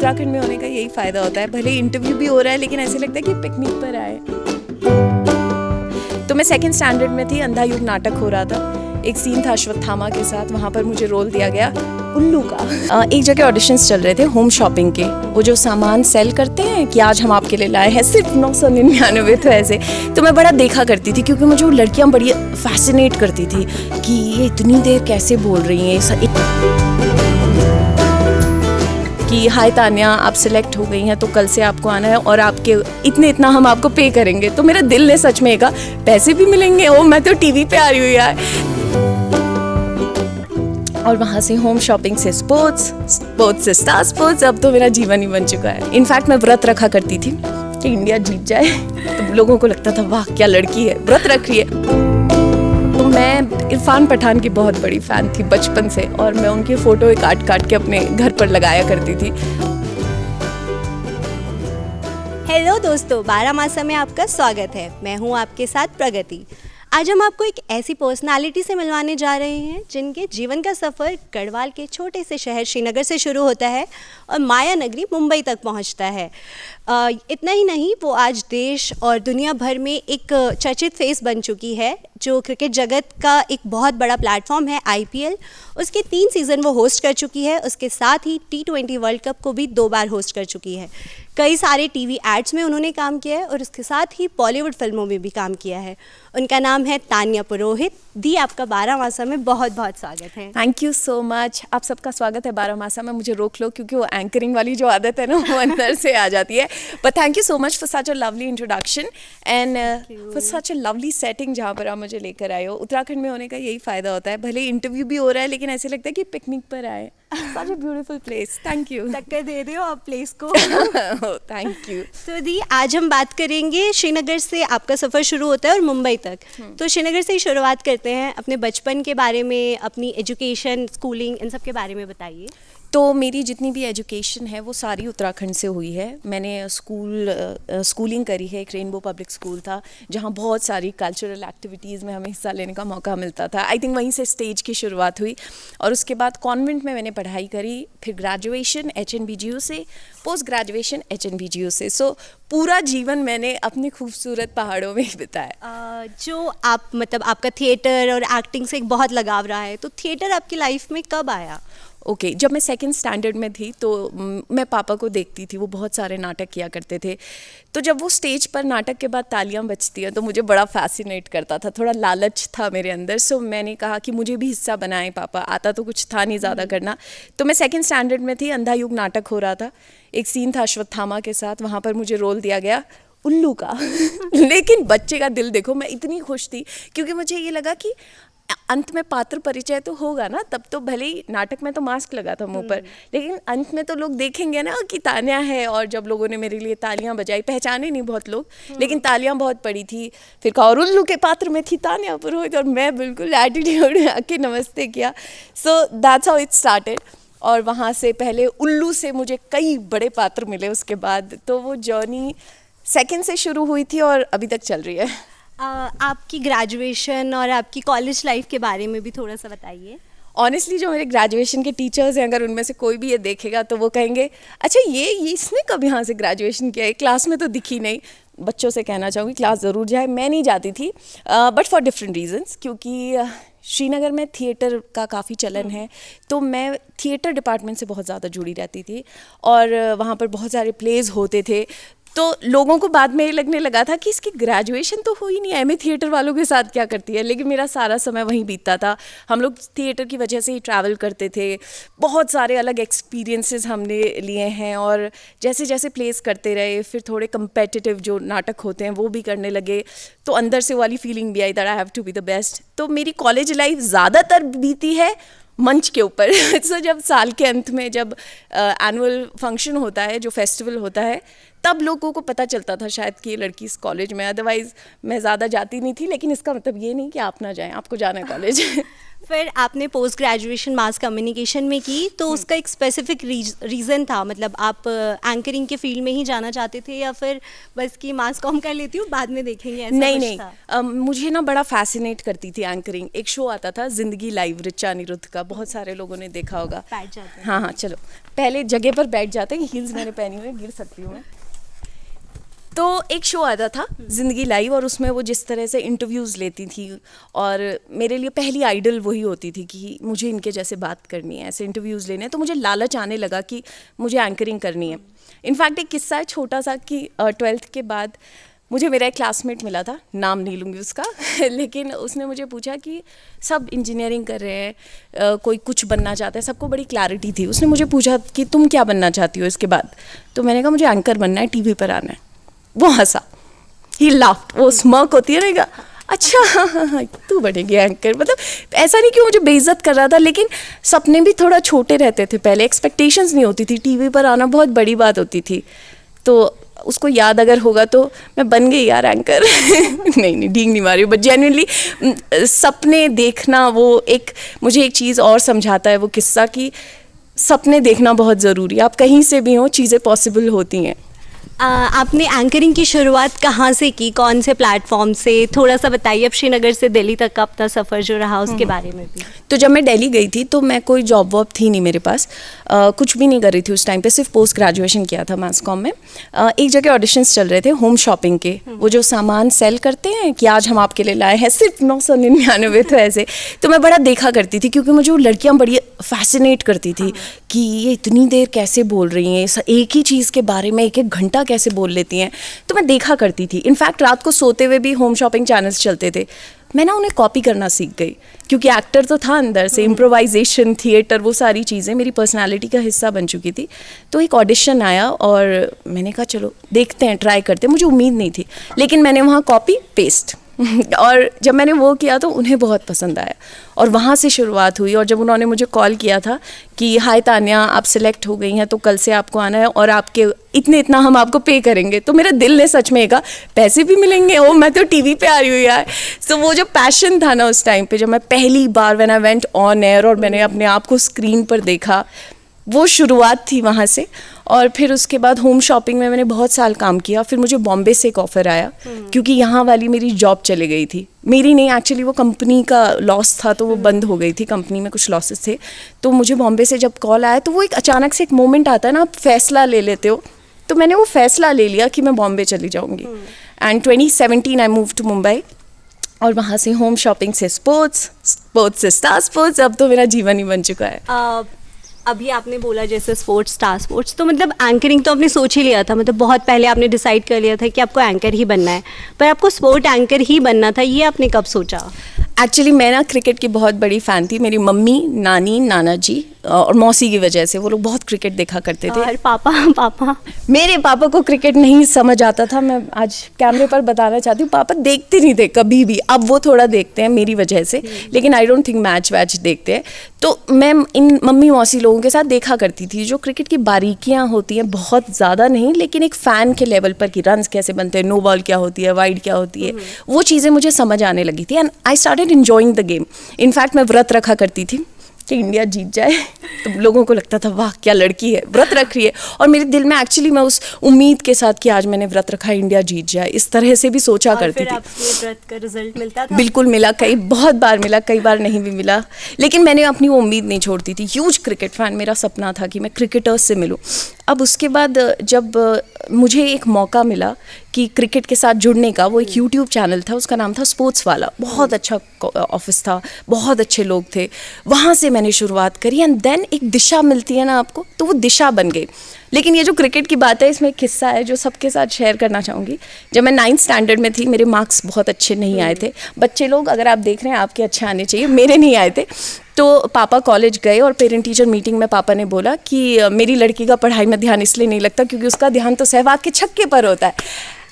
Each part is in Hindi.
उत्तराखंड में होने का यही फ़ायदा होता है, भले इंटरव्यू भी हो रहा है लेकिन ऐसे लगता है कि पिकनिक पर आए। तो मैं सेकंड स्टैंडर्ड में थी, अंधा युग नाटक हो रहा था, एक सीन था अश्वत्थामा के साथ, वहाँ पर मुझे रोल दिया गया उल्लू का। एक जगह ऑडिशंस चल रहे थे होम शॉपिंग के, वो जो सामान सेल करते हैं कि आज हम आपके लिए लाए हैं सिर्फ 999, तो ऐसे तो मैं बड़ा देखा करती थी क्योंकि मुझे वो लड़कियाँ बड़ी फैसिनेट करती थी कि ये इतनी देर कैसे बोल रही हैं कि हाय तान्या आप सिलेक्ट हो गई हैं तो कल से आपको आना है और आपके इतना हम आपको पे करेंगे। तो मेरा दिल ने सच में कहा पैसे भी मिलेंगे, ओ मैं तो टीवी पे आ रही हूँ यार। और वहाँ से होम शॉपिंग से स्पोर्ट्स से स्टार स्पोर्ट्स, अब तो मेरा जीवन ही बन चुका है। इनफैक्ट मैं व्रत रखा करती थी कि इंडिया जीत जाए, तो लोगों को लगता था वाह क्या लड़की है, व्रत रख रही है। तो मैं इरफान पठान की बहुत बड़ी फ़ैन थी बचपन से, और मैं उनकी फ़ोटो काट के अपने घर पर लगाया करती थी। हेलो दोस्तों, बारामासा में आपका स्वागत है। मैं हूँ आपके साथ प्रगति। आज हम आपको एक ऐसी पर्सनालिटी से मिलवाने जा रहे हैं जिनके जीवन का सफ़र गढ़वाल के छोटे से शहर श्रीनगर से शुरू होता है और माया नगरी मुंबई तक पहुंचता है। इतना ही नहीं, वो आज देश और दुनिया भर में एक चर्चित फेस बन चुकी है। जो क्रिकेट जगत का एक बहुत बड़ा प्लेटफॉर्म है IPL, उसके 3 सीज़न वो होस्ट कर चुकी है। उसके साथ ही T20 वर्ल्ड कप को भी 2 बार होस्ट कर चुकी है। कई सारे टीवी एड्स में उन्होंने काम किया है और उसके साथ ही बॉलीवुड फिल्मों में भी काम किया है। उनका नाम है तान्या पुरोहित। दी, आपका बारामासा में बहुत बहुत स्वागत है। Thank you so much. आप सबका स्वागत है बारामासा में। मुझे रोक लो क्योंकि वो एंकरिंग वाली जो आदत है ना वो अंदर से आ जाती है। But thank you so much for such a lovely introduction and for such a lovely setting जहाँ पर आप मुझे लेकर आए हो। उत्तराखंड में होने का यही फ़ायदा होता है, भले इंटरव्यू भी हो रहा है लेकिन ऐसे लगता है कि पिकनिक पर आए। Such a beautiful place. Thank you. टक्कर दे रहे हो आप प्लेस को। Thank you. तो दी, आज हम बात करेंगे श्रीनगर से आपका सफ़र शुरू होता है और मुंबई तक। तो श्रीनगर से ही शुरुआत करते हैं। अपने बचपन के बारे में, अपनी एजुकेशन, स्कूलिंग, इन सब के बारे में बताइए। तो मेरी जितनी भी एजुकेशन है वो सारी उत्तराखंड से हुई है। मैंने स्कूलिंग करी है, एक रेनबो पब्लिक स्कूल था जहाँ बहुत सारी कल्चरल एक्टिविटीज़ में हमें हिस्सा लेने का मौका मिलता था। आई थिंक वहीं से स्टेज की शुरुआत हुई और उसके बाद कॉन्वेंट में मैंने पढ़ाई करी, फिर ग्रेजुएशन HNBGU से, पोस्ट ग्रेजुएशन HNBGU से। सो पूरा जीवन मैंने अपने खूबसूरत पहाड़ों में ही बिताया। जो आप मतलब आपका थिएटर और एक्टिंग से एक बहुत लगाव रहा है, तो थिएटर आपकी लाइफ में कब आया? ओके, जब मैं सेकंड स्टैंडर्ड में थी तो मैं पापा को देखती थी, वो बहुत सारे नाटक किया करते थे। तो जब वो स्टेज पर नाटक के बाद तालियां बजती हैं तो मुझे बड़ा फैसिनेट करता था, थोड़ा लालच था मेरे अंदर। सो मैंने कहा कि मुझे भी हिस्सा बनाएं पापा। आता तो कुछ था नहीं ज़्यादा करना। तो मैं सेकंड स्टैंडर्ड में थी, अंधा युग नाटक हो रहा था, एक सीन था अश्वत्थामा के साथ, वहाँ पर मुझे रोल दिया गया उल्लू का। लेकिन बच्चे का दिल देखो, मैं इतनी खुश थी क्योंकि मुझे ये लगा कि अंत में पात्र परिचय तो होगा ना। तब तो भले ही नाटक में तो मास्क लगा था मुंह पर, लेकिन अंत में तो लोग देखेंगे ना कि तान्या है। और जब लोगों ने मेरे लिए तालियां बजाई, पहचाने नहीं बहुत लोग लेकिन तालियां बहुत पड़ी थी। फिर कहा और उल्लू के पात्र में थी तान्या पुरोहित, और मैं बिल्कुल एटीट्यूड आके नमस्ते किया। So that's how it started. और वहाँ से पहले उल्लू से मुझे कई बड़े पात्र मिले उसके बाद। तो वो जर्नी सेकेंड से शुरू हुई थी और अभी तक चल रही है। आपकी ग्रेजुएशन और आपकी कॉलेज लाइफ के बारे में भी थोड़ा सा बताइए। ऑनेस्टली जो मेरे ग्रेजुएशन के टीचर्स हैं, अगर उनमें से कोई भी ये देखेगा तो वो कहेंगे अच्छा ये इसने कब यहाँ से ग्रेजुएशन किया है, क्लास में तो दिखी नहीं। बच्चों से कहना चाहूँगी क्लास ज़रूर जाए। मैं नहीं जाती थी बट फॉर डिफरेंट रीजंस, क्योंकि श्रीनगर में थिएटर का काफ़ी चलन है। तो मैं थिएटर डिपार्टमेंट से बहुत ज़्यादा जुड़ी रहती थी और वहाँ पर बहुत सारे प्लेज होते थे। तो लोगों को बाद में ये लगने लगा था कि इसकी ग्रेजुएशन तो हुई नहीं, एमए थिएटर वालों के साथ क्या करती है। लेकिन मेरा सारा समय वहीं बीतता था। हम लोग थिएटर की वजह से ही ट्रैवल करते थे, बहुत सारे अलग एक्सपीरियंसेस हमने लिए हैं। और जैसे जैसे प्लेस करते रहे, फिर थोड़े कम्पेटिटिव जो नाटक होते हैं वो भी करने लगे, तो अंदर से वाली फीलिंग भी आई that I have to be the best. तो मेरी कॉलेज लाइफ ज़्यादातर बीती है मंच के ऊपर। सो जब साल के अंत में जब एनुअल फंक्शन होता है, जो फेस्टिवल होता है, तब लोगों को पता चलता था शायद कि ये लड़की इस कॉलेज में, अदरवाइज मैं ज़्यादा जाती नहीं थी। लेकिन इसका मतलब ये नहीं कि आप ना जाएं, आपको जाना है कॉलेज। फिर आपने पोस्ट ग्रेजुएशन मास कम्युनिकेशन में की, तो उसका एक स्पेसिफिक रीज़न था, मतलब आप एंकरिंग के फील्ड में ही जाना चाहते थे या फिर बस कि मास कॉम कर लेती हूँ बाद में देखेंगे, ऐसा नहीं कुछ नहीं, था? मुझे ना बड़ा फैसिनेट करती थी एंकरिंग। एक शो आता था जिंदगी लाइव, रिचा अनिरुद्ध का, बहुत सारे लोगों ने देखा होगा। बैठ जाते हैं। हाँ हाँ, चलो पहले जगह पर बैठ जाते हैं, हील्स मैंने पहनी हुई है, गिर सकती हूँ मैं। तो एक शो आता था ज़िंदगी लाइव, और उसमें वो जिस तरह से इंटरव्यूज़ लेती थी, और मेरे लिए पहली आइडल वही होती थी कि मुझे इनके जैसे बात करनी है, ऐसे इंटरव्यूज़ लेने हैं। तो मुझे लालच आने लगा कि मुझे एंकरिंग करनी है। इनफैक्ट एक किस्सा है छोटा सा कि 12th के बाद मुझे मेरा एक क्लासमेट मिला था, नाम नहीं लूँगी उसका लेकिन उसने मुझे पूछा कि सब इंजीनियरिंग कर रहे हैं, कोई कुछ बनना चाहता है, सबको बड़ी क्लैरिटी थी। उसने मुझे पूछा कि तुम क्या बनना चाहती हो इसके बाद? तो मैंने कहा मुझे एंकर बनना है, टीवी पर आना है। वो हंसा, ही लाफ्ड, वो स्मर्क होती है ना, अच्छा तू बनेगी एंकर। मतलब ऐसा नहीं कि मुझे बेइज्जत कर रहा था, लेकिन सपने भी थोड़ा छोटे रहते थे पहले, एक्सपेक्टेशंस नहीं होती थी, टीवी पर आना बहुत बड़ी बात होती थी। तो उसको याद अगर होगा तो मैं बन गई यार एंकर। नहीं डींग नहीं मारी, बट जेन्युइनली सपने देखना, वो एक मुझे एक चीज़ और समझाता है वो किस्सा, कि सपने देखना बहुत ज़रूरी है। आप कहीं से भी हो, चीज़ें पॉसिबल होती हैं। आपने एंकरिंग की शुरुआत कहाँ से की, कौन से प्लेटफॉर्म से, थोड़ा सा बताइए। अब श्रीनगर से दिल्ली तक का अपना सफ़र जो रहा उसके बारे में भी। तो जब मैं दिल्ली गई थी तो मैं कोई जॉब वॉब थी नहीं मेरे पास, कुछ भी नहीं कर रही थी उस टाइम पे, सिर्फ पोस्ट ग्रेजुएशन किया था मास कॉम में। एक जगह ऑडिशंस चल रहे थे होम शॉपिंग के, वो जो सामान सेल करते हैं कि आज हम आपके लिए लाए हैं सिर्फ 999, तो ऐसे। तो मैं बड़ा देखा करती थी, क्योंकि मुझे वो लड़कियाँ बड़ी फैसिनेट करती थी कि ये इतनी देर कैसे बोल रही हैं, एक ही चीज़ के बारे में एक घंटा कैसे बोल लेती हैं। तो मैं देखा करती थी। इनफैक्ट रात को सोते हुए भी होम शॉपिंग चैनल्स चलते थे, मैं ना उन्हें कॉपी करना सीख गई, क्योंकि एक्टर तो था अंदर से, इम्प्रोवाइजेशन, थिएटर, वो सारी चीज़ें मेरी पर्सनालिटी का हिस्सा बन चुकी थी। तो एक ऑडिशन आया और मैंने कहा चलो देखते हैं, ट्राई करते हैं। मुझे उम्मीद नहीं थी, लेकिन मैंने वहाँ कॉपी पेस्ट और जब मैंने वो किया तो उन्हें बहुत पसंद आया, और वहाँ से शुरुआत हुई। और जब उन्होंने मुझे कॉल किया था कि हाय तान्या, आप सिलेक्ट हो गई हैं, तो कल से आपको आना है और आपके इतना हम आपको पे करेंगे, तो मेरे दिल ने सच में कहा पैसे भी मिलेंगे, ओ मैं तो टीवी पे आ रही हूँ यार। तो वो जो पैशन था ना उस टाइम पे, जब मैं पहली बार when I went on air और मैंने अपने आप को स्क्रीन पर देखा, वो शुरुआत थी वहाँ से। और फिर उसके बाद होम शॉपिंग में मैंने बहुत साल काम किया। फिर मुझे बॉम्बे से एक ऑफ़र आया, क्योंकि यहाँ वाली मेरी जॉब चली गई थी, मेरी नहीं एक्चुअली, वो कंपनी का लॉस था तो वो बंद हो गई थी, कंपनी में कुछ लॉसेस थे। तो मुझे बॉम्बे से जब कॉल आया तो वो एक अचानक से एक मोमेंट आता है ना, आप फैसला ले लेते हो। तो मैंने वो फैसला ले लिया कि मैं बॉम्बे चली जाऊँगी। And 2017 I move to Mumbai, और वहाँ से होम शॉपिंग से स्पोर्ट्स से स्टार स्पोर्ट्स, अब तो मेरा जीवन ही बन चुका है। अभी आपने बोला जैसे स्पोर्ट्स, स्टार स्पोर्ट्स, तो मतलब एंकरिंग तो आपने सोच ही लिया था, मतलब बहुत पहले आपने डिसाइड कर लिया था कि आपको एंकर ही बनना है, पर आपको स्पोर्ट एंकर ही बनना था, ये आपने कब सोचा? एक्चुअली मैं ना क्रिकेट की बहुत बड़ी फ़ैन थी। मेरी मम्मी, नानी, नाना जी और मौसी की वजह से, वो लोग बहुत क्रिकेट देखा करते थे। और पापा मेरे पापा को क्रिकेट नहीं समझ आता था, मैं आज कैमरे पर बताना चाहती हूँ, पापा देखते नहीं थे कभी भी। अब वो थोड़ा देखते हैं मेरी वजह से, लेकिन आई डोंट थिंक मैच वैच देखते हैं। तो मैं इन मम्मी मौसी लोगों के साथ देखा करती थी, जो क्रिकेट की बारीकियाँ होती हैं, बहुत ज़्यादा नहीं, लेकिन एक फ़ैन के लेवल पर कि रन्स कैसे बनते हैं, नो बॉल क्या होती है, वाइड क्या होती है, वो चीज़ें मुझे समझ आने लगी थी। And I started enjoying the game. In fact मैं व्रत रखा करती थी कि इंडिया जीत जाए, तो लोगों को लगता था वाह क्या लड़की है, व्रत रख रही है। और मेरे दिल में एक्चुअली मैं उस उम्मीद के साथ कि आज मैंने व्रत रखा है, इंडिया जीत जाए, इस तरह से भी सोचा करती थी। आपके व्रत का रिजल्ट मिलता था? बिल्कुल मिला, बहुत बार मिला, कई बार नहीं भी मिला, लेकिन मैंने अपनी वो उम्मीद नहीं छोड़ती थी। ह्यूज क्रिकेट फैन, मेरा सपना था कि मैं क्रिकेटर्स से मिलूं। अब उसके बाद जब मुझे एक मौका मिला कि क्रिकेट के साथ जुड़ने का, वो एक यूट्यूब चैनल था, उसका नाम था स्पोर्ट्स वाला, बहुत अच्छा ऑफिस था, बहुत अच्छे लोग थे, वहाँ से मैंने शुरुआत करी। एंड देन एक दिशा मिलती है ना आपको, तो वो दिशा बन गई। लेकिन ये जो क्रिकेट की बात है, इसमें एक किस्सा है जो सबके साथ शेयर करना चाहूँगी। जब मैं 9th स्टैंडर्ड में थी, मेरे मार्क्स बहुत अच्छे नहीं आए थे। बच्चे लोग अगर आप देख रहे हैं आपके अच्छे आने चाहिए, मेरे नहीं आए थे। तो पापा कॉलेज गए और पेरेंट टीचर मीटिंग में पापा ने बोला कि मेरी लड़की का पढ़ाई में ध्यान इसलिए नहीं लगता क्योंकि उसका ध्यान तो सहवाग के छक्के पर होता है।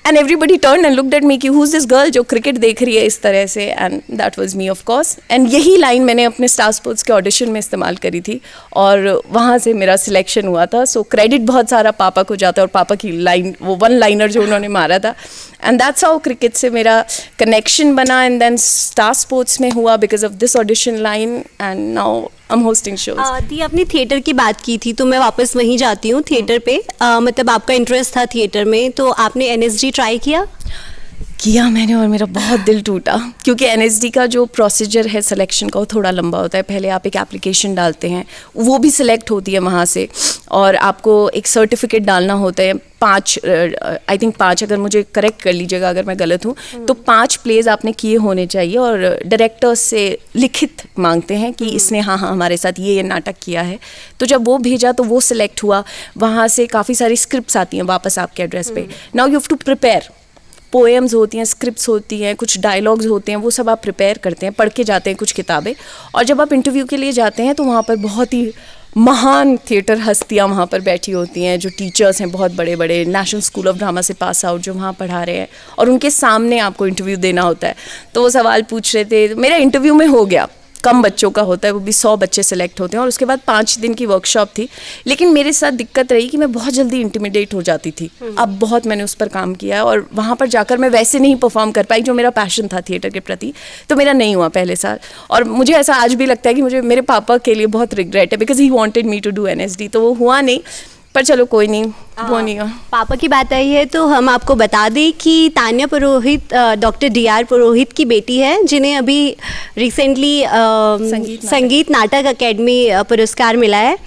And everybody turn and looked at me कि हु इज दिस गर्ल जो क्रिकेट देख रही है इस तरह से, and that was me of course. And यही लाइन मैंने अपने स्टार स्पोर्ट्स के ऑडिशन में इस्तेमाल करी थी और वहाँ से मेरा सिलेक्शन हुआ था। सो क्रेडिट बहुत सारा पापा को जाता है और पापा की लाइन, वो वन लाइनर जो उन्होंने मारा था, एंड दैट्स हाउ क्रिकेट से मेरा कनेक्शन बना। एंड देन स्टार स्पोर्ट्स में हुआ because of this audition line, and now I am hosting shows. दी आपने थिएटर की बात की थी तो मैं वापस वहीं जाती हूँ थिएटर पे। मतलब आपका इंटरेस्ट था थिएटर में, तो आपने एनएसडी ट्राई किया मैंने और मेरा बहुत दिल टूटा, क्योंकि एनएसडी का जो प्रोसीजर है सिलेक्शन का वो थोड़ा लंबा होता है। पहले आप एक एप्लीकेशन डालते हैं, वो भी सिलेक्ट होती है वहाँ से, और आपको एक सर्टिफिकेट डालना होता है। 5 आई थिंक 5, अगर मुझे करेक्ट कर लीजिएगा अगर मैं गलत हूँ, तो 5 प्लेज आपने किए होने चाहिए और डायरेक्टर्स से लिखित मांगते हैं कि इसने हाँ हमारे साथ ये नाटक किया है। तो जब वो भेजा तो वो सिलेक्ट हुआ। वहाँ से काफ़ी सारी स्क्रिप्ट्स आती हैं वापस आपके एड्रेस पे। Now you have to prepare, poems होती हैं, स्क्रिप्ट्स होती हैं, कुछ डायलॉग्स होते हैं, वो सब आप प्रिपेयर करते हैं, पढ़ के जाते हैं कुछ किताबें, और जब आप इंटरव्यू के लिए जाते हैं तो वहाँ पर बहुत ही महान थिएटर हस्तियाँ वहाँ पर बैठी होती हैं, जो टीचर्स हैं बहुत बड़े बड़े, नेशनल स्कूल ऑफ ड्रामा से पास आउट जो वहाँ पढ़ा रहे हैं, और उनके सामने आपको इंटरव्यू देना होता है। तो वो सवाल पूछ रहे थे, मेरा इंटरव्यू में हो गया। कम बच्चों का होता है, वो भी 100 बच्चे सेलेक्ट होते हैं, और उसके बाद 5 दिन की वर्कशॉप थी। लेकिन मेरे साथ दिक्कत रही कि मैं बहुत जल्दी इंटिमिडेट हो जाती थी। अब बहुत मैंने उस पर काम किया है, और वहाँ पर जाकर मैं वैसे नहीं परफॉर्म कर पाई जो मेरा पैशन था थिएटर के प्रति, तो मेरा नहीं हुआ पहले साल। और मुझे ऐसा आज भी लगता है कि मुझे मेरे पापा के लिए बहुत रिग्रेट है, because he wanted me to do NSD, तो वो हुआ नहीं। पर चलो कोई नहीं, वो नहीं हुआ। पापा की बात आई है तो हम आपको बता दें कि तान्या पुरोहित डॉक्टर DR पुरोहित की बेटी है, जिन्हें अभी रिसेंटली संगीत नाटक अकेडमी पुरस्कार मिला है।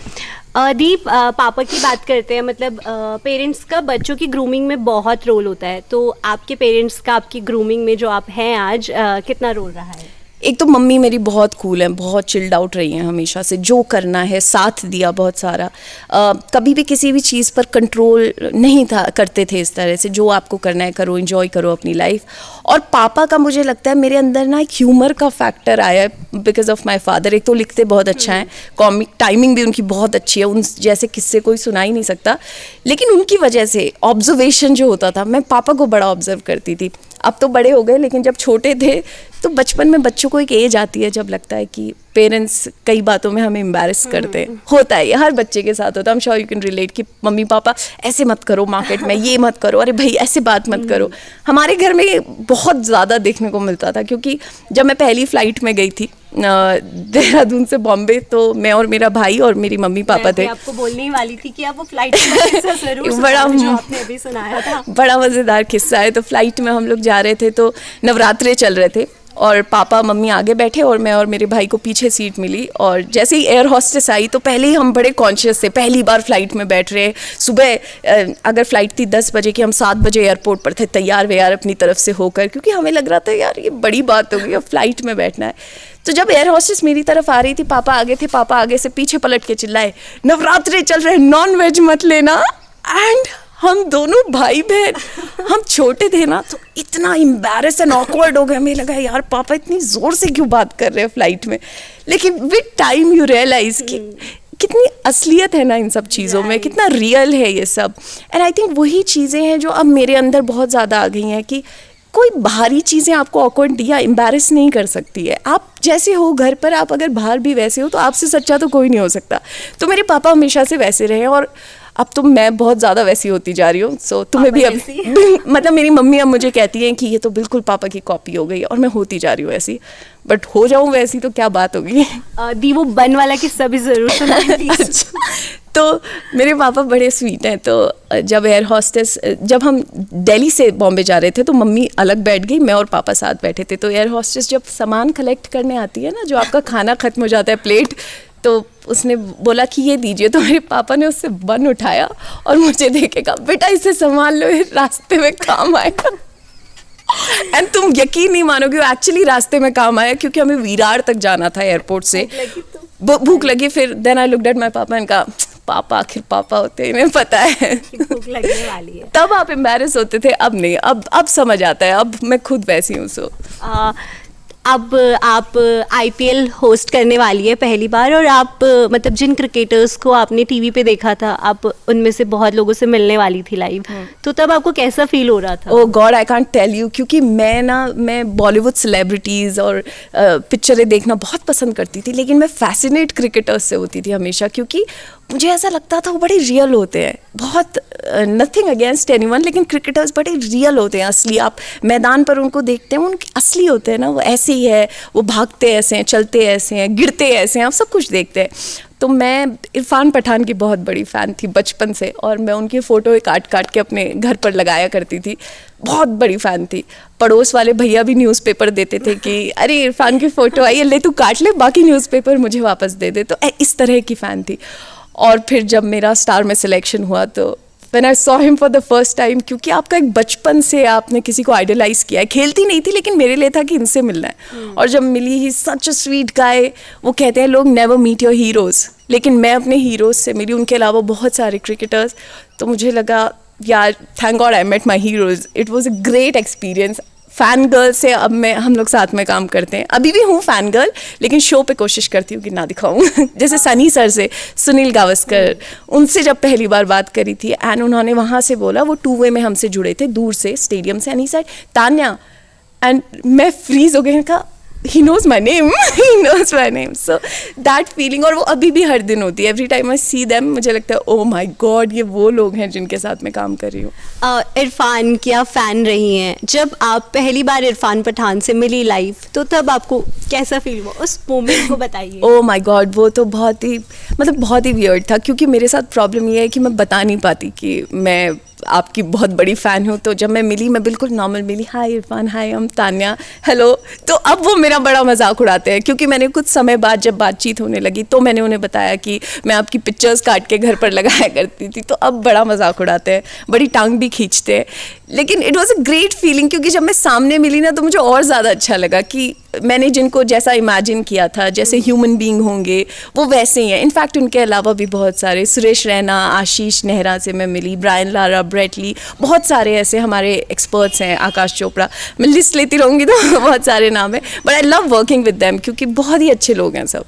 दीप, पापा की बात करते हैं। मतलब पेरेंट्स का बच्चों की ग्रूमिंग में बहुत रोल होता है, तो आपके पेरेंट्स का आपकी ग्रूमिंग में जो आप हैं आज, कितना रोल रहा है? एक तो मम्मी मेरी बहुत कूल है, बहुत चिल्ड आउट रही हैं हमेशा से, जो करना है साथ दिया बहुत सारा। कभी भी किसी भी चीज़ पर कंट्रोल नहीं था करते थे इस तरह से, जो आपको करना है करो, एंजॉय करो अपनी लाइफ। और पापा का मुझे लगता है मेरे अंदर ना एक ह्यूमर का फैक्टर आया है बिकॉज ऑफ माई फादर। एक तो लिखते बहुत अच्छा है, कॉमिक टाइमिंग भी उनकी बहुत अच्छी है, उन जैसे किस्से कोई सुना ही नहीं सकता। लेकिन उनकी वजह से ऑब्जर्वेशन जो होता था, मैं पापा को बड़ा ऑब्जर्व करती थी। अब तो बड़े हो गए, लेकिन जब छोटे थे तो बचपन में बच्चों को एक एज आती है जब लगता है कि पेरेंट्स कई बातों में हमें एम्बैरेस करते हैं। होता है, ये हर बच्चे के साथ होता है। I am sure you can relate कि मम्मी पापा ऐसे मत करो मार्केट में, ये मत करो, अरे भाई ऐसे बात मत करो। हमारे घर में ये बहुत ज़्यादा देखने को मिलता था, क्योंकि जब मैं पहली फ्लाइट में गई थी देहरादून से बॉम्बे, तो मैं और मेरा भाई और मेरी मम्मी पापा थे। आपको बोलने ही वाली थी कि आप वो फ्लाइट का जरूर बड़ा जो आपने अभी सुनाया था, बड़ा मज़ेदार किस्सा है। तो फ्लाइट में हम लोग जा रहे थे, तो नवरात्रे चल रहे थे, और पापा मम्मी आगे बैठे और मैं और मेरे भाई को पीछे सीट मिली। और जैसे ही एयर हॉस्टेस आई तो पहले ही हम बड़े कॉन्शियस थे, पहली बार फ्लाइट में बैठ रहे। सुबह अगर फ्लाइट थी 10 बजे की, हम 7 बजे एयरपोर्ट पर थे, तैयार व्यार अपनी तरफ से होकर, क्योंकि हमें लग रहा था यार ये बड़ी बात हो गई, अब फ्लाइट में बैठना है। तो जब एयर हॉस्टेस मेरी तरफ आ रही थी, पापा आगे थे, पापा आगे से पीछे पलट के चिल्लाए, नवरात्रे चल रहे, नॉन वेज मत लेना। एंड हम दोनों भाई बहन, हम छोटे थे ना, तो इतना एम्बैरेस एंड ऑकवर्ड हो गए। हमें लगा यार पापा इतनी ज़ोर से क्यों बात कर रहे हैं फ्लाइट में। लेकिन विद टाइम यू रियलाइज कि कितनी असलियत है ना इन सब चीज़ों में, कितना रियल है ये सब। एंड आई थिंक वही चीज़ें हैं जो अब मेरे अंदर बहुत ज़्यादा आ गई हैं कि कोई बाहरी चीज़ें आपको ऑकवर्ड या एम्बैरेस नहीं कर सकती है। आप जैसे हो घर पर, आप अगर बाहर भी वैसे हो, तो आपसे सच्चा तो कोई नहीं हो सकता। तो मेरे पापा हमेशा से वैसे रहे, और अब तो मैं बहुत ज़्यादा वैसी होती जा रही हूँ। सो तुम्हें भी अब मतलब मेरी मम्मी अब मुझे कहती हैं कि ये तो बिल्कुल पापा की कॉपी हो गई, और मैं होती जा रही हूँ ऐसी। बट हो जाऊँ वैसी तो क्या बात होगी। दी वो बन वाला किस्सा भी ज़रूर सुनाइए। अच्छा, तो मेरे पापा बड़े स्वीट हैं। तो जब एयर हॉस्टेस, जब हम दिल्ली से बॉम्बे जा रहे थे, तो मम्मी अलग बैठ गई, मैं और पापा साथ बैठे थे। तो एयर हॉस्टेस जब सामान कलेक्ट करने आती है ना, जो आपका खाना ख़त्म हो जाता है, प्लेट, तो उसने बोला कि ये दीजिए। तो मेरे पापा ने उससे बन उठाया और मुझे देके कहा, बेटा इसे संभाल लो, ये रास्ते में काम आएगा। एंड तुम यकीन नहीं मानोगे, एक्चुअली रास्ते में काम आया, क्योंकि हमें विरार तक जाना था एयरपोर्ट से। भूख लगी। फिर then I looked at my papa and कहा, पापा आखिर पापा होते हैं, इन्हें पता है भूख लगने वाली है। तब आप एम्बैरेस होते थे, अब नहीं, अब समझ आता है, अब मैं खुद वैसी हूँ। सो अब आप आईपीएल होस्ट करने वाली है पहली बार, और आप मतलब जिन क्रिकेटर्स को आपने टीवी पे देखा था, आप उनमें से बहुत लोगों से मिलने वाली थी लाइव, तो तब आपको कैसा फील हो रहा था? Oh god, I can't tell you, क्योंकि मैं बॉलीवुड सेलिब्रिटीज़ और पिक्चरें देखना बहुत पसंद करती थी, लेकिन मैं फैसिनेट क्रिकेटर्स से होती थी हमेशा, क्योंकि मुझे ऐसा लगता था वो बड़े रियल होते हैं, बहुत नथिंग अगेंस्ट एनीवन, लेकिन क्रिकेटर्स बड़े रियल होते हैं, असली। आप मैदान पर उनको देखते हैं, उनके असली होते हैं ना, वो ऐसे ही है, वो भागते ऐसे हैं, चलते ऐसे हैं, गिरते ऐसे हैं, आप सब कुछ देखते हैं। तो मैं इरफान पठान की बहुत बड़ी फ़ैन थी बचपन से, और मैं उनकी फ़ोटो काट काट के अपने घर पर लगाया करती थी, बहुत बड़ी फ़ैन थी। पड़ोस वाले भैया भी न्यूज़पेपर देते थे कि अरे इरफान की फ़ोटो आई है, ले तू काट ले, बाकी न्यूज़पेपर मुझे वापस दे दे। तो इस तरह की फ़ैन थी। और फिर जब मेरा स्टार में सिलेक्शन हुआ, तो when I saw him for the first time, क्योंकि आपका एक बचपन से आपने किसी को आइडलाइज किया है, खेलती नहीं थी लेकिन मेरे लिए था कि इनसे मिलना है। और जब मिली, ही सच अ स्वीट गाय। वो कहते हैं लोग नेवर मीट योर हीरोज़, लेकिन मैं अपने हीरोज़ से मिली, उनके अलावा बहुत सारे क्रिकेटर्स। तो मुझे लगा यार, thank God I met my heroes, it was a great experience. Fan girl से अब हम लोग साथ में काम करते हैं, अभी भी हूँ फ़ैन गर्ल, लेकिन शो पे कोशिश करती हूँ कि ना दिखाऊँ। जैसे सनी सर से, सुनील गावस्कर, उनसे जब पहली बार बात करी थी, एंड उन्होंने वहाँ से बोला, वो 2 वे में हमसे जुड़े थे दूर से स्टेडियम से, and he said Tanya, and मैं फ्रीज हो गई, कहा he knows my name, he knows my name, so that feeling, और वो अभी भी हर दिन होती है, every time I see them मुझे लगता है oh my god, ये वो लोग हैं जिनके साथ मैं काम कर रही हूँ। इरफान की आप फ़ैन रही हैं, जब आप पहली बार इरफान पठान से मिली लाइव, तो तब आपको कैसा फील हुआ, उस मोमेंट को बताइए। oh my god, वो तो बहुत ही वियर्ड था, क्योंकि मेरे साथ प्रॉब्लम ये है कि मैं बता नहीं पाती कि मैं आपकी बहुत बड़ी फ़ैन हूँ। तो जब मैं मिली, मैं बिल्कुल नॉर्मल मिली, हाय इरफान, हाय हम तान्या, हेलो। तो अब वो मेरा बड़ा मजाक उड़ाते हैं, क्योंकि मैंने कुछ समय बाद जब बातचीत होने लगी, तो मैंने उन्हें बताया कि मैं आपकी पिक्चर्स काट के घर पर लगाया करती थी। तो अब बड़ा मजाक उड़ाते हैं, बड़ी टांग भी खींचते हैं, लेकिन it was a great feeling, क्योंकि जब मैं सामने मिली ना, तो मुझे और ज़्यादा अच्छा लगा कि मैंने जिनको जैसा इमेजिन किया था, जैसे ह्यूमन बीइंग होंगे, वो वैसे ही हैं। इनफैक्ट उनके अलावा भी बहुत सारे, सुरेश रैना, आशीष नेहरा से मैं मिली, ब्रायन लारा, ब्रेट ली, बहुत सारे ऐसे हमारे एक्सपर्ट्स हैं, आकाश चोपड़ा, मैं लिस्ट लेती रहूँगी तो बहुत सारे नाम हैं, but I love working with them, क्योंकि बहुत ही अच्छे लोग हैं सब।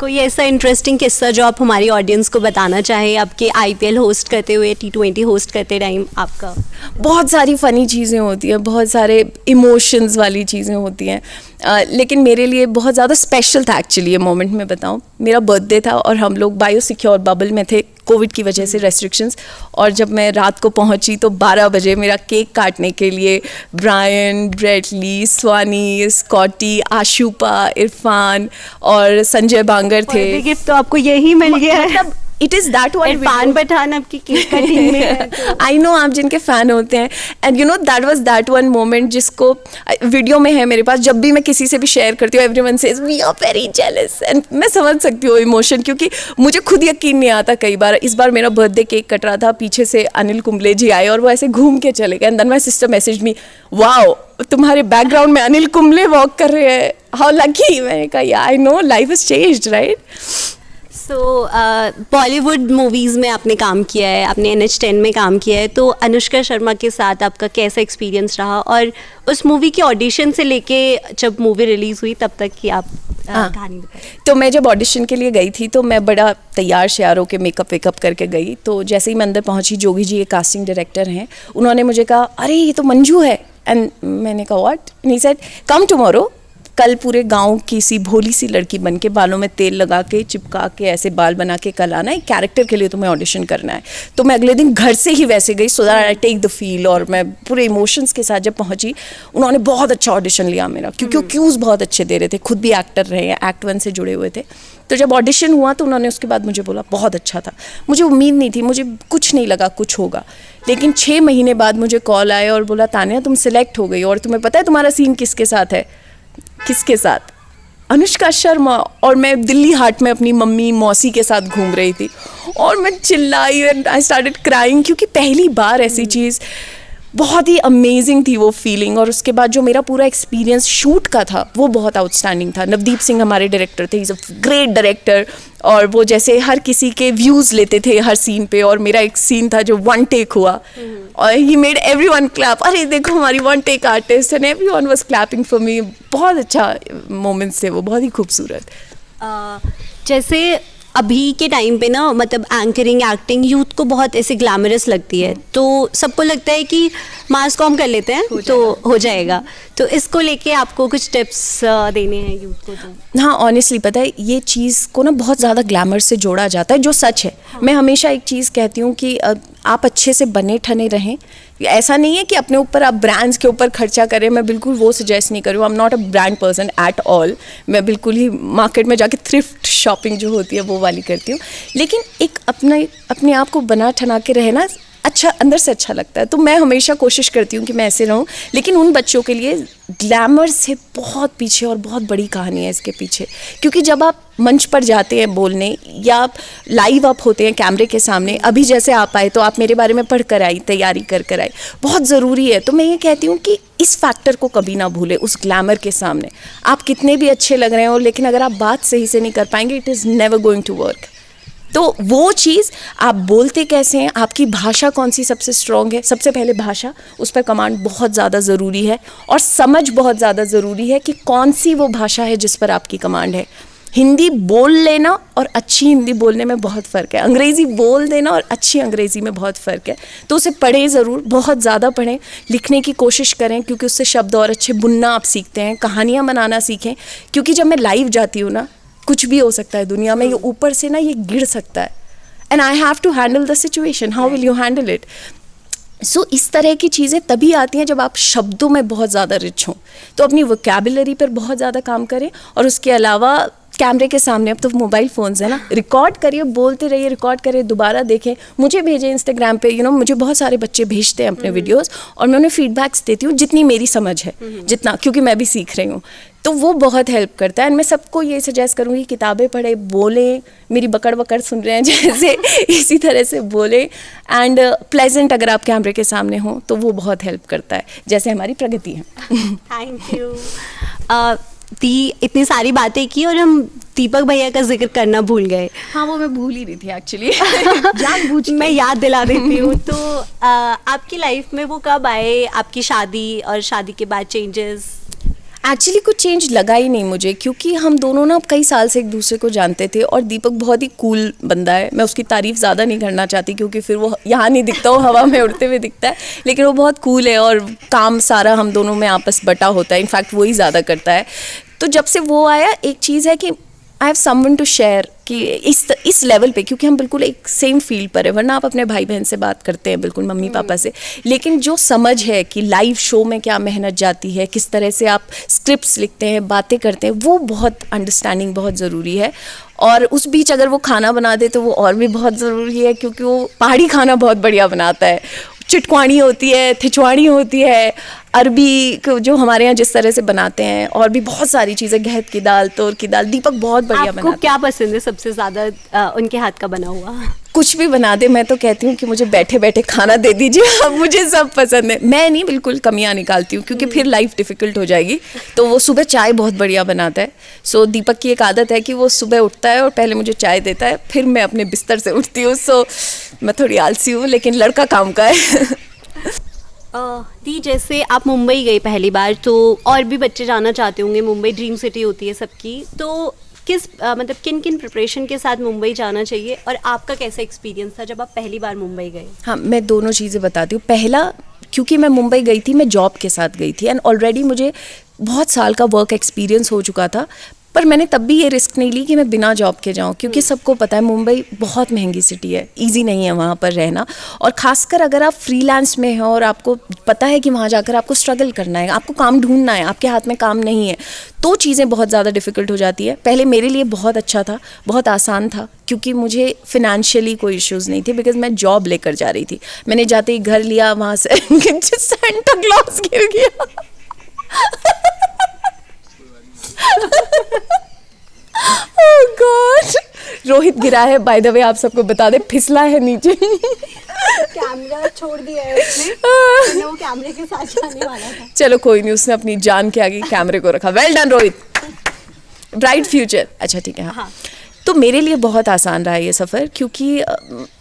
कोई ऐसा इंटरेस्टिंग किस्सा जो आप हमारी ऑडियंस को बताना चाहें, आपके आईपीएल होस्ट करते हुए, T20 होस्ट करते टाइम आपका? बहुत सारी फ़नी चीज़ें होती हैं, बहुत सारे इमोशंस वाली चीज़ें होती हैं, लेकिन मेरे लिए बहुत ज़्यादा स्पेशल था एक्चुअली ये मोमेंट। मैं बताऊं, मेरा बर्थडे था और हम लोग बायो सिक्योर बबल में थे, कोविड की वजह से रेस्ट्रिक्शंस, और जब मैं रात को पहुंची तो 12 बजे मेरा केक काटने के लिए Brian, Brett Lee, Swanny, Scotty, आशुपा, इरफान और संजय बांगर थे। गिफ्ट तो आपको यही मिल गया है। मतलब it is that one, Irfan Pathan आपकी केक कटिंग में है। आई नो आप जिनके फ़ैन होते हैं, and you know that was that one moment जिसको वीडियो में है मेरे पास, जब भी मैं किसी से भी शेयर करती हूँ, everyone says we are very jealous, and मैं समझ सकती हूँ इमोशन, क्योंकि मुझे खुद यकीन नहीं आता कई बार। इस बार मेरा बर्थडे केक कट रहा था, पीछे से अनिल कुंबले जी आए और वो ऐसे घूम के चले गए, and then my sister message me, wow तुम्हारे बैकग्राउंड में अनिल कुंबले वॉक कर रहे हैं, हाउ लकी। मैंने कहा या I know, life is changed, right. So Bollywood movies में आपने काम किया है, आपने NH10 में काम किया है, तो अनुष्का शर्मा के साथ आपका कैसा एक्सपीरियंस रहा, और उस मूवी के ऑडिशन से लेके जब मूवी रिलीज़ हुई तब तक की आप कहानी बताइए। तो मैं जब ऑडिशन के लिए गई थी, तो मैं बड़ा तैयार श्यार होकर मेकअप वेकअप करके गई। तो जैसे ही मैं अंदर पहुंची, जोगी जी ये कास्टिंग डायरेक्टर हैं, उन्होंने मुझे कहा अरे ये तो मंजू है, एंड मैंने कहा what, he said come tomorrow, कल पूरे गांव की सी भोली सी लड़की बन के, बालों में तेल लगा के, चिपका के, ऐसे बाल बना के कल आना, एक कैरेक्टर के लिए तुम्हें ऑडिशन करना है। तो मैं अगले दिन घर से ही वैसे गई, so that I take the feel, और मैं पूरे इमोशंस के साथ जब पहुंची, उन्होंने बहुत अच्छा ऑडिशन लिया मेरा, क्योंकि वो क्यूज़ बहुत अच्छे दे रहे थे, खुद भी एक्टर रहे हैं, एक्ट 1 से जुड़े हुए थे। तो जब ऑडिशन हुआ तो उन्होंने उसके बाद मुझे बोला बहुत अच्छा था। मुझे उम्मीद नहीं थी, मुझे कुछ नहीं लगा कुछ होगा, लेकिन 6 महीने बाद मुझे कॉल आया और बोला तान्या तुम सिलेक्ट हो गई, और तुम्हें पता है तुम्हारा सीन किसके साथ है? किसके साथ? अनुष्का शर्मा। और मैं दिल्ली हाट में अपनी मम्मी मौसी के साथ घूम रही थी, और मैं चिल्लाई, एंड आई स्टार्टेड क्राइंग, क्योंकि पहली बार ऐसी चीज़, बहुत ही अमेजिंग थी वो फीलिंग। और उसके बाद जो मेरा पूरा एक्सपीरियंस शूट का था वो बहुत आउटस्टैंडिंग था। नवदीप सिंह हमारे डायरेक्टर थे, इज़ अ ग्रेट डायरेक्टर, और वो जैसे हर किसी के व्यूज़ लेते थे हर सीन पे, और मेरा एक सीन था जो वन टेक हुआ और ही मेड एवरीवन क्लैप, अरे देखो हमारी one take artist, and everyone was clapping for me. बहुत अच्छा मोमेंट्स थे वो, बहुत ही खूबसूरत। जैसे अभी के टाइम पे ना, मतलब एंकरिंग, एक्टिंग यूथ को बहुत ऐसे ग्लैमरस लगती है, तो सबको लगता है कि मास कॉम कर लेते हैं तो हो जाएगा। तो इसको लेके आपको कुछ टिप्स देने हैं यूथ को? तो हाँ, ऑनेस्टली पता है ये चीज़ को ना बहुत ज़्यादा ग्लैमर से जोड़ा जाता है, जो सच है। हाँ। मैं हमेशा एक चीज़ कहती हूँ कि आप अच्छे से बने ठने रहें। ऐसा नहीं है कि अपने ऊपर आप ब्रांड्स के ऊपर खर्चा करें, मैं बिल्कुल वो सजेस्ट नहीं कर रही हूँ। I am not a brand person at all. मैं बिल्कुल ही मार्केट में जाके थ्रिफ्ट शॉपिंग जो होती है वो वाली करती हूँ। लेकिन एक अपने आप को बना ठना के रहना अच्छा, अंदर से अच्छा लगता है। तो मैं हमेशा कोशिश करती हूँ कि मैं ऐसे रहूँ। लेकिन उन बच्चों के लिए ग्लैमर से बहुत पीछे और बहुत बड़ी कहानी है इसके पीछे, क्योंकि जब आप मंच पर जाते हैं बोलने या आप लाइव अप होते हैं कैमरे के सामने, अभी जैसे आप आए तो आप मेरे बारे में पढ़ कर आई, तैयारी कर आई, बहुत ज़रूरी है। तो मैं ये कहती हूँ कि इस फैक्टर को कभी ना भूलें। उस ग्लैमर के सामने आप कितने भी अच्छे लग रहे हो, लेकिन अगर आप बात सही से नहीं कर पाएंगे, it is never going to work. तो वो चीज़, आप बोलते कैसे हैं, आपकी भाषा कौन सी सबसे स्ट्रॉन्ग है, सबसे पहले भाषा, उस पर कमांड बहुत ज़्यादा ज़रूरी है, और समझ बहुत ज़्यादा ज़रूरी है कि कौन सी वो भाषा है जिस पर आपकी कमांड है। हिंदी बोल लेना और अच्छी हिंदी बोलने में बहुत फ़र्क है, अंग्रेज़ी बोल देना और अच्छी अंग्रेज़ी में बहुत फ़र्क है। तो उसे पढ़ें ज़रूर, बहुत ज़्यादा पढ़ें, लिखने की कोशिश करें, क्योंकि उससे शब्द और अच्छे बुनना आप सीखते हैं, कहानियाँ बनाना सीखें। क्योंकि जब मैं लाइव जाती हूँ ना, कुछ भी हो सकता है दुनिया में, ये ऊपर से ना ये गिर सकता है, and I have to handle the situation, how will you handle it. So इस तरह की चीज़ें तभी आती हैं जब आप शब्दों में बहुत ज़्यादा रिच हों। तो अपनी वोकैबुलरी पर बहुत ज़्यादा काम करें, और उसके अलावा कैमरे के सामने, अब तो मोबाइल फ़ोन्स है ना, रिकॉर्ड करिए, बोलते रहिए, रिकॉर्ड करिए, दोबारा देखें, मुझे भेजें इंस्टाग्राम पे, मुझे बहुत सारे बच्चे भेजते हैं अपने वीडियोस, और मैं उन्हें फीडबैक्स देती हूँ जितनी मेरी समझ है, जितना, क्योंकि मैं भी सीख रही हूँ। तो वो बहुत हेल्प करता है। एंड मैं सबको ये सजेस्ट करूँगी, किताबें पढ़े, बोलें, मेरी बकड़ सुन रहे हैं जैसे इसी तरह से बोलें, एंड प्लेजेंट अगर आप कैमरे के सामने हों तो वो बहुत हेल्प करता है, जैसे हमारी प्रगति है। Thank you. दी इतनी सारी बातें की और हम दीपक भैया का जिक्र करना भूल गए। हाँ, वो मैं भूल ही रही थी एक्चुअली। जानबूझ मैं याद दिला देती हूँ। तो आपकी लाइफ में वो कब आए, आपकी शादी और शादी के बाद चेंजेस? एक्चुअली कुछ चेंज लगा ही नहीं मुझे, क्योंकि हम दोनों ना कई साल से एक दूसरे को जानते थे, और दीपक बहुत ही कूल बंदा है। मैं उसकी तारीफ़ ज़्यादा नहीं करना चाहती, क्योंकि फिर वो यहाँ नहीं दिखता, वो हवा में उड़ते हुए दिखता है, लेकिन वो बहुत कूल है, और काम सारा हम दोनों में आपस बटा होता है, इनफैक्ट वही ज़्यादा करता है। तो जब से वो आया, एक चीज़ है कि I have someone to share, कि इस लेवल पे, क्योंकि हम बिल्कुल एक सेम फील्ड पर है, वरना आप अपने भाई बहन से बात करते हैं बिल्कुल, मम्मी पापा से, लेकिन जो समझ है कि लाइव शो में क्या मेहनत जाती है, किस तरह से आप स्क्रिप्ट्स लिखते हैं, बातें करते हैं, वो बहुत अंडरस्टैंडिंग बहुत ज़रूरी है। और उस बीच अगर वो खाना बना दे तो वो और भी बहुत ज़रूरी है, क्योंकि वो पहाड़ी खाना बहुत बढ़िया बनाता है। चिटकवाणी होती है, थिचवाणी होती है, अरबी जो हमारे यहाँ जिस तरह से बनाते हैं, और भी बहुत सारी चीज़ें, गहत की दाल, तोर की दाल, दीपक बहुत बढ़िया बनाता है। आपको क्या पसंद है सबसे ज़्यादा उनके हाथ का बना हुआ? कुछ भी बना दे, मैं तो कहती हूँ कि मुझे बैठे बैठे खाना दे दीजिए, अब मुझे सब पसंद है। मैं नहीं, बिल्कुल कमियाँ निकालती हूँ, क्योंकि फिर लाइफ डिफ़िकल्ट हो जाएगी। तो वो सुबह चाय बहुत बढ़िया बनाता है। सो दीपक की एक आदत है कि वो सुबह उठता है और पहले मुझे चाय देता है, फिर मैं अपने बिस्तर से उठती हूँ। सो मैं थोड़ी आलसी हूँ, लेकिन लड़का काम का है। दी, जैसे आप मुंबई गई पहली बार, तो और भी बच्चे जाना चाहते होंगे, मुंबई ड्रीम सिटी होती है सबकी, तो किस मतलब किन किन प्रिपरेशन के साथ मुंबई जाना चाहिए, और आपका कैसा एक्सपीरियंस था जब आप पहली बार मुंबई गए? हाँ, मैं दोनों चीज़ें बताती हूँ। पहला, क्योंकि मैं मुंबई गई थी, मैं जॉब के साथ गई थी, एंड ऑलरेडी मुझे बहुत साल का वर्क एक्सपीरियंस हो चुका था, पर मैंने तब भी ये रिस्क नहीं ली कि मैं बिना जॉब के जाऊँ, क्योंकि सबको पता है मुंबई बहुत महंगी सिटी है, इजी नहीं है वहाँ पर रहना, और ख़ासकर अगर आप फ्रीलांस में हो और आपको पता है कि वहाँ जाकर आपको स्ट्रगल करना है, आपको काम ढूंढना है, आपके हाथ में काम नहीं है, तो चीज़ें बहुत ज़्यादा डिफ़िकल्ट हो जाती है। पहले मेरे लिए बहुत अच्छा था, बहुत आसान था, क्योंकि मुझे फिनेंशियली कोई इश्यूज़ नहीं थे, बिकॉज मैं जॉब लेकर जा रही थी। मैंने जाते ही घर लिया, वहाँ से सेंटा क्लॉज गिर गया। Oh God! रोहित गिरा है, बाय द वे आप सबको बता दे, फिसला है नीचे। कैमरा छोड़ दिया है उसने, वरना वो कैमरे के साथ जाने वाला था। चलो कोई नहीं, उसने अपनी जान के आगे कैमरे को रखा। Well done Rohit, bright future. अच्छा ठीक है, हाँ। तो मेरे लिए बहुत आसान रहा ये सफ़र, क्योंकि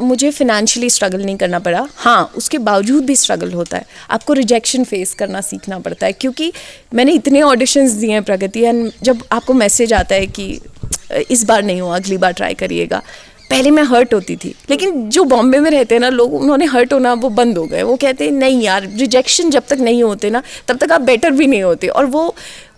मुझे फिनेंशियली स्ट्रगल नहीं करना पड़ा। हाँ, उसके बावजूद भी स्ट्रगल होता है, आपको रिजेक्शन फेस करना सीखना पड़ता है, क्योंकि मैंने इतने ऑडिशंस दिए हैं प्रगति, एंड जब आपको मैसेज आता है कि इस बार नहीं हुआ, अगली बार ट्राई करिएगा, पहले मैं हर्ट होती थी। लेकिन जो बॉम्बे में रहते हैं ना लोग, उन्होंने हर्ट होना वो बंद हो गए। वो कहते हैं नहीं यार, रिजेक्शन जब तक नहीं होते ना तब तक आप बेटर भी नहीं होते। और वो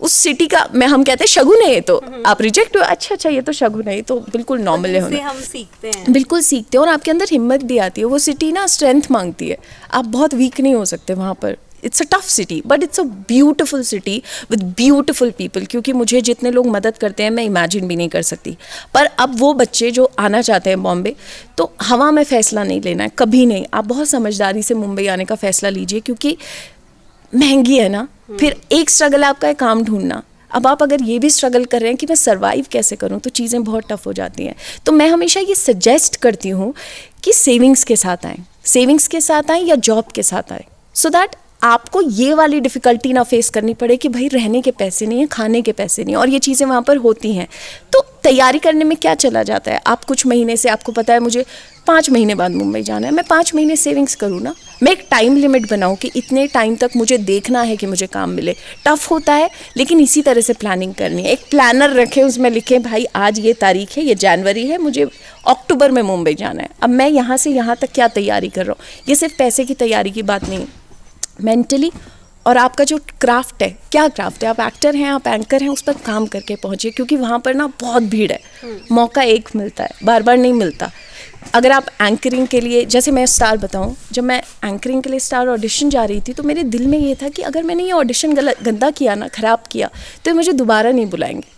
उस सिटी का, हम कहते हैं शगुन है ये, तो आप रिजेक्ट हुए, अच्छा ये तो शगुन है, ये तो बिल्कुल नॉर्मल है। हम सीखते हैं, बिल्कुल सीखते हैं, और आपके अंदर हिम्मत भी आती है। वो सिटी ना स्ट्रेंथ मांगती है, आप बहुत वीक नहीं हो सकते वहाँ पर। It's a tough city but it's a beautiful city with beautiful people, क्योंकि मुझे जितने लोग मदद करते हैं मैं इमेजिन भी नहीं कर सकती। पर अब वो बच्चे जो आना चाहते हैं बॉम्बे, तो हवा में फ़ैसला नहीं लेना है, कभी नहीं। आप बहुत समझदारी से मुंबई आने का फ़ैसला लीजिए, क्योंकि महंगी है ना। फिर एक स्ट्रगल आपका है काम ढूंढना। अब आप अगर ये भी स्ट्रगल कर रहे हैं कि मैं सर्वाइव कैसे करूं, तो चीज़ें बहुत टफ हो जाती हैं। तो मैं हमेशा ये सजेस्ट करती हूँ कि सेविंग्स के साथ आएँ, सेविंग्स के साथ आएँ या जॉब के साथ आएँ, सो दैट आपको ये वाली डिफ़िकल्टी ना फेस करनी पड़े कि भाई रहने के पैसे नहीं हैं, खाने के पैसे नहीं, और ये चीज़ें वहाँ पर होती हैं। तो तैयारी करने में क्या चला जाता है, आप कुछ महीने से आपको पता है मुझे 5 महीने बाद मुंबई जाना है, मैं 5 महीने सेविंग्स करूँ ना, मैं एक टाइम लिमिट बनाऊँ कि इतने टाइम तक मुझे देखना है कि मुझे काम मिले। टफ होता है, लेकिन इसी तरह से प्लानिंग करनी है। एक प्लानर रखें, उसमें लिखें भाई आज ये तारीख है, ये जनवरी है, मुझे अक्टूबर में मुंबई जाना है। अब मैं यहाँ से यहाँ तक क्या तैयारी कर रहा हूँ। ये सिर्फ पैसे की तैयारी की बात नहीं, मेंटली, और आपका जो क्राफ्ट है, क्या क्राफ्ट है, आप एक्टर हैं, आप एंकर हैं, उस पर काम करके पहुँचिए, क्योंकि वहाँ पर ना बहुत भीड़ है। मौका एक मिलता है, बार बार नहीं मिलता। अगर आप एंकरिंग के लिए, जैसे मैं स्टार बताऊँ, जब मैं एंकरिंग के लिए स्टार ऑडिशन जा रही थी, तो मेरे दिल में ये था कि अगर मैंने ये ऑडिशन गंदा किया ना, ख़राब किया, तो मुझे दोबारा नहीं बुलाएंगे।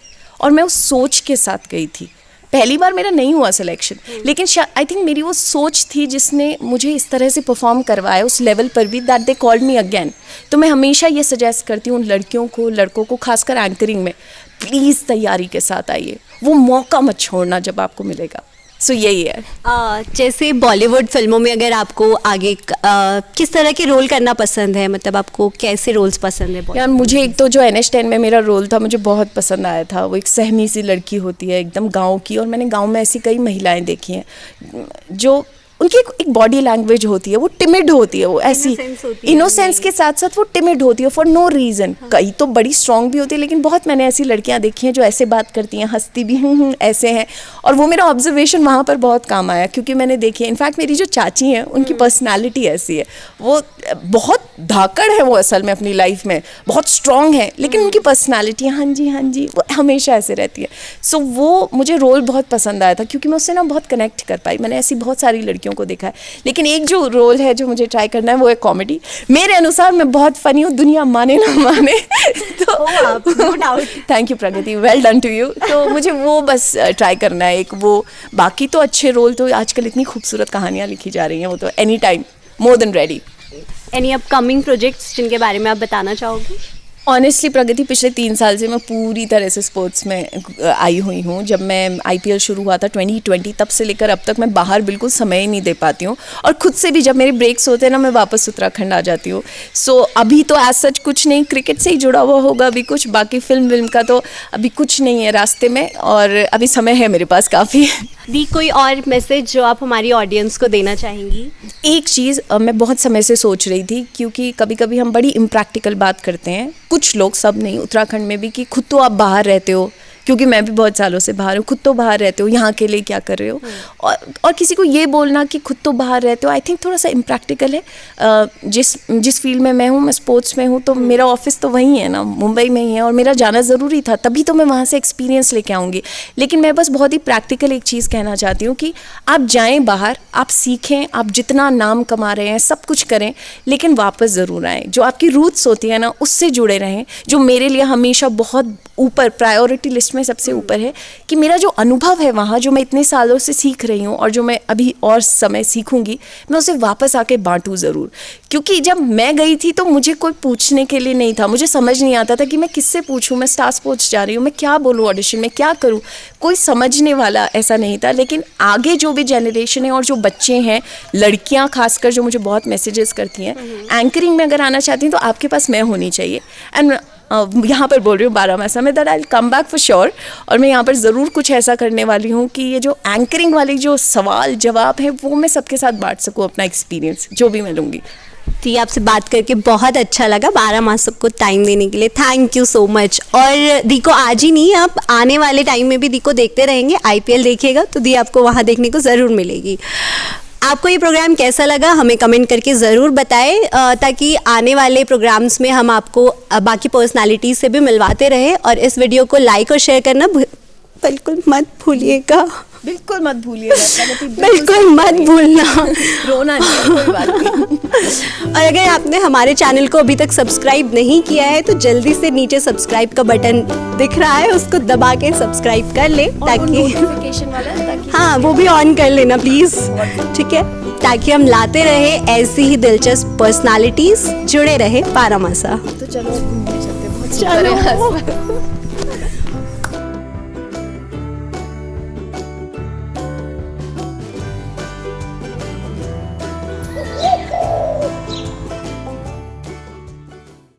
और मैं उस सोच के साथ गई थी। पहली बार मेरा नहीं हुआ सिलेक्शन, लेकिन आई थिंक मेरी वो सोच थी जिसने मुझे इस तरह से परफॉर्म करवाया उस लेवल पर भी, that they called me again. तो मैं हमेशा ये सजेस्ट करती हूँ उन लड़कियों को, लड़कों को, खासकर एंकरिंग में, प्लीज़ तैयारी के साथ आइए, वो मौका मत छोड़ना जब आपको मिलेगा। सो यही है। जैसे बॉलीवुड फिल्मों में अगर आपको आगे किस तरह के रोल करना पसंद है, मतलब आपको कैसे रोल्स पसंद है? यार मुझे एक तो जो NH10 में मेरा रोल था, मुझे बहुत पसंद आया था। वो एक सहमी सी लड़की होती है, एकदम गांव की, और मैंने गांव में ऐसी कई महिलाएं देखी हैं जो उनकी एक बॉडी लैंग्वेज होती है, वो टिमिड होती है, वो ऐसी इनोसेंस के साथ साथ वो टिमिड होती है फॉर नो रीज़न। कई तो बड़ी स्ट्रांग भी होती है, लेकिन बहुत मैंने ऐसी लड़कियां देखी हैं जो ऐसे बात करती हैं, हंसती भी ऐसे हैं। और वो मेरा ऑब्जर्वेशन वहाँ पर बहुत काम आया, क्योंकि मैंने देखी है, इनफैक्ट मेरी जो चाची हैं उनकी पर्सनैलिटी ऐसी है, वो बहुत धाकड़ है, वो असल में अपनी लाइफ में बहुत स्ट्रांग है, लेकिन उनकी पर्सनैलिटी हाँ जी वो हमेशा ऐसे रहती है। सो वो मुझे रोल बहुत पसंद आया था, क्योंकि मैं उससे ना बहुत कनेक्ट कर पाई। मैंने ऐसी बहुत सारी लड़कियों को देखा है, लेकिन एक जो रोल है जो मुझे ट्राई करना है वो है कॉमेडी। मेरे अनुसार मैं बहुत फनी हूँ, दुनिया माने ना माने। तो thank you Pragati, well done to you. तो मुझे वो बस ट्राई करना है एक वो। बाकी तो अच्छे रोल तो आजकल इतनी खूबसूरत कहानियाँ लिखी जा रही हैं, वो तो any time more than ready. Any upcoming projects जिनके बारे में आप बताना चाहोगे? ऑनेस्टली प्रगति, पिछले 3 साल से मैं पूरी तरह से स्पोर्ट्स में आई हुई हूँ। जब मैं IPL शुरू हुआ था 2020, तब से लेकर अब तक मैं बाहर बिल्कुल समय ही नहीं दे पाती हूँ, और खुद से भी जब मेरे ब्रेक्स होते हैं ना, मैं वापस उत्तराखंड आ जाती हूँ। सो अभी तो एज सच कुछ नहीं, क्रिकेट से ही जुड़ा हुआ होगा अभी कुछ, बाकी फिल्म का तो अभी कुछ नहीं है रास्ते में, और अभी समय है मेरे पास काफ़ी। दी कोई और मैसेज जो आप हमारी ऑडियंस को देना चाहेंगी? एक चीज़ मैं बहुत समय से सोच रही थी, क्योंकि कभी कभी हम बड़ी इम्प्रैक्टिकल बात करते हैं, कुछ लोग, सब नहीं, उत्तराखंड में भी, कि खुद तो आप बाहर रहते हो, क्योंकि मैं भी बहुत सालों से बाहर हूँ, खुद तो बाहर रहते हो, यहाँ के लिए क्या कर रहे हो, और किसी को ये बोलना कि खुद तो बाहर रहते हो, आई थिंक थोड़ा सा इम्प्रैक्टिकल है। जिस फील्ड में मैं हूँ, मैं स्पोर्ट्स में हूँ, तो मेरा ऑफिस तो वहीं है ना, मुंबई में ही है, और मेरा जाना ज़रूरी था, तभी तो मैं वहाँ से एक्सपीरियंस लेके आऊँगी। लेकिन मैं बस बहुत ही प्रैक्टिकल एक चीज़ कहना चाहती हूँ कि आप जाएँ बाहर, आप सीखें, आप जितना नाम कमा रहे हैं सब कुछ करें, लेकिन वापस ज़रूर आएँ। जो आपकी रूट्स होती है ना, उससे जुड़े रहें, जो मेरे लिए हमेशा बहुत ऊपर प्रायोरिटी लिस्ट उसमें सबसे ऊपर है कि मेरा जो अनुभव है वहाँ, जो मैं इतने सालों से सीख रही हूँ और जो मैं अभी और समय सीखूंगी, मैं उसे वापस आके बांटूँ ज़रूर। क्योंकि जब मैं गई थी तो मुझे कोई पूछने के लिए नहीं था, मुझे समझ नहीं आता था कि मैं किससे पूछूं, मैं स्टार स्पोर्ट्स जा रही हूँ, मैं क्या बोलूँ ऑडिशन में, क्या करूँ, कोई समझने वाला ऐसा नहीं था। लेकिन आगे जो भी जनरेशन है और जो बच्चे हैं, लड़कियाँ खासकर जो मुझे बहुत मैसेजेस करती हैं, एंकरिंग में अगर आना चाहती हैं तो आपके पास मैं होनी चाहिए। एंड यहाँ पर बोल रही हूँ बारामासा में that I come back for sure. और मैं यहाँ पर ज़रूर कुछ ऐसा करने वाली हूँ कि ये जो एंकरिंग वाली जो सवाल जवाब है वो मैं सबके साथ बांट सकूँ, अपना एक्सपीरियंस जो भी मैं लूँगी। ठीक है, आपसे बात करके बहुत अच्छा लगा। 12 मासों को टाइम देने के लिए थैंक यू सो मच। और दी को आज ही नहीं, आप आने वाले टाइम में भी दी को देखते रहेंगे, IPL देखिएगा तो दी आपको वहाँ देखने को ज़रूर मिलेगी। आपको ये प्रोग्राम कैसा लगा हमें कमेंट करके ज़रूर बताएं, ताकि आने वाले प्रोग्राम्स में हम आपको बाकी पर्सनालिटीज़ से भी मिलवाते रहें। और इस वीडियो को लाइक और शेयर करना बिल्कुल मत भूलिएगा। बिल्कुल मत भूलिएगा, बिल्कुल मत भूलना, रोना नहीं है, कोई बात नहीं। और अगर आपने हमारे चैनल को अभी तक सब्सक्राइब नहीं किया है तो जल्दी से नीचे सब्सक्राइब का बटन दिख रहा है, उसको दबा के सब्सक्राइब कर ले, ताकि नोटिफिकेशन वाला ताकि हाँ वो भी ऑन कर लेना प्लीज़, ठीक है, ताकि हम लाते रहे ऐसी ही दिलचस्प पर्सनालिटीज, जुड़े रहे बारामासा। तो चलो घूमने चलते हैं, बहुत सुंदर है आसपास।